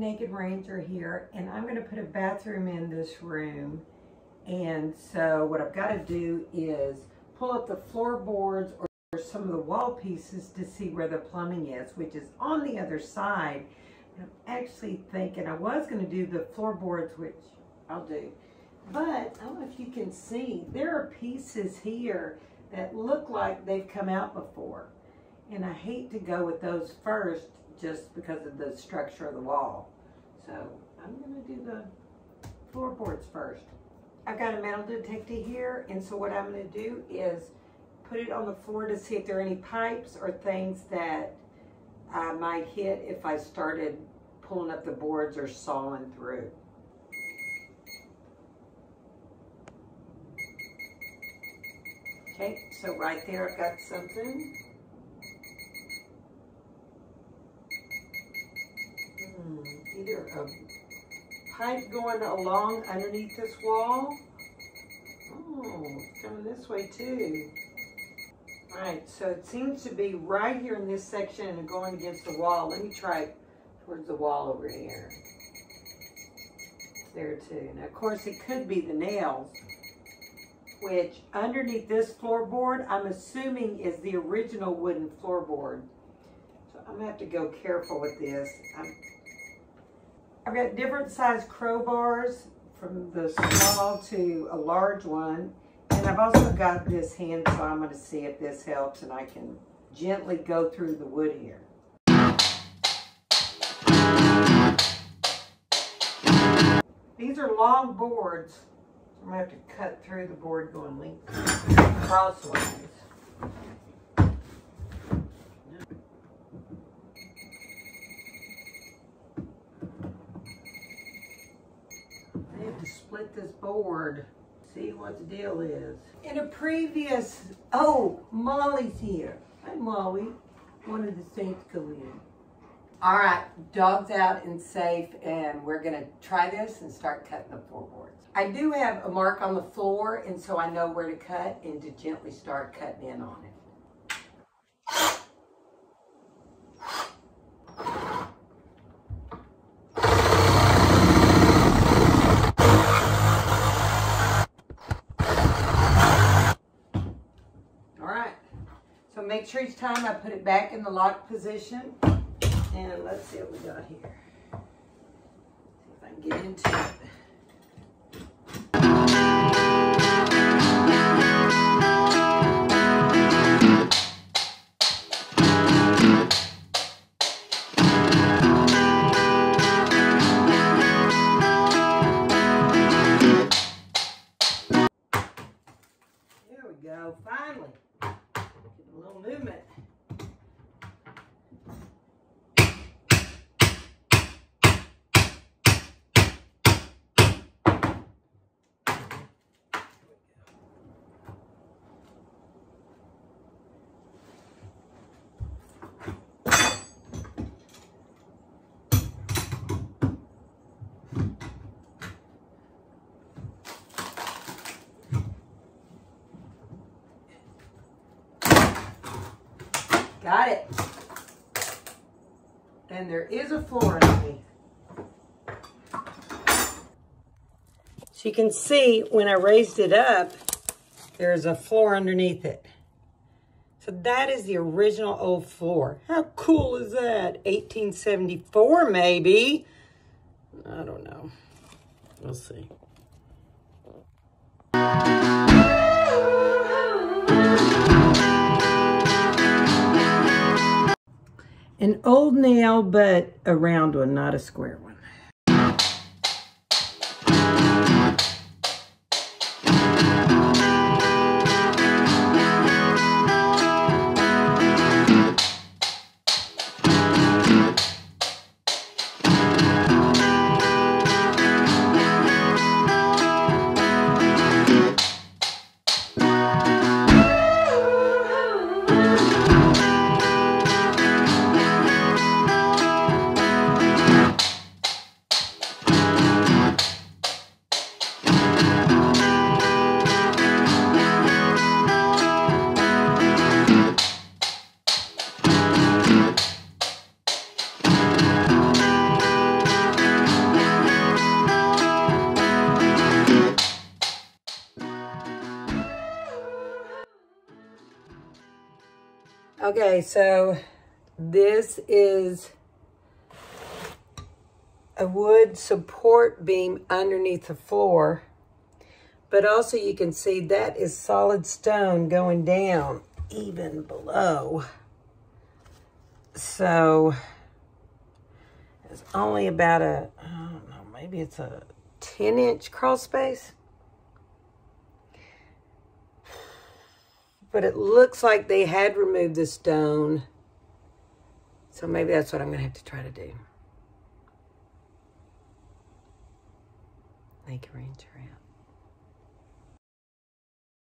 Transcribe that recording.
Naked Ranger here, and I'm going to put a bathroom in this room. And so what I've got to do is pull up the floorboards or some of the wall pieces to see where the plumbing is, which is on the other side. And I'm actually thinking I was going to do the floorboards, which I'll do. But I don't know if you can see, there are pieces here that look like they've come out before. And I hate to go with those first just because of the structure of the wall. So I'm going to do the floorboards first. I've got a metal detector here, and so what I'm going to do is put it on the floor to see if there are any pipes or things that I might hit if I started pulling up the boards or sawing through. Okay, so right there I've got something. Either a pipe going along underneath this wall. Oh, it's coming this way too. All right, so it seems to be right here in this section and going against the wall. Let me try it towards the wall over here. It's there too. Now, of course, it could be the nails, which underneath this floorboard, I'm assuming is the original wooden floorboard. So I'm gonna have to go careful with this. I've got different size crowbars from the small to a large one. And I've also got this hand saw. I'm going to see if this helps and I can gently go through the wood here. These are long boards. So I'm going to have to cut through the board going crosswise. I have to split this board. See what the deal is. In a previous, oh, Molly's here. Hi, Molly. Wanted the saints go in. All right, dog's out and safe, and we're gonna try this and start cutting the floorboards. I do have a mark on the floor, and so I know where to cut and to gently start cutting in on it. Make sure each time I put it back in the locked position. And let's see what we got here. See if I can get into it. There we go, finally. A little movement. Got it. And there is a floor underneath. So you can see when I raised it up, there's a floor underneath it. So that is the original old floor. How cool is that? 1874 maybe. I don't know. We'll see. An old nail, but a round one, not a square one. Okay, so this is a wood support beam underneath the floor. But also you can see that is solid stone going down even below. So it's only about a, I don't know, maybe it's a 10-inch crawl space. But it looks like they had removed the stone. So maybe that's what I'm gonna have to try to do. Make a rancher out.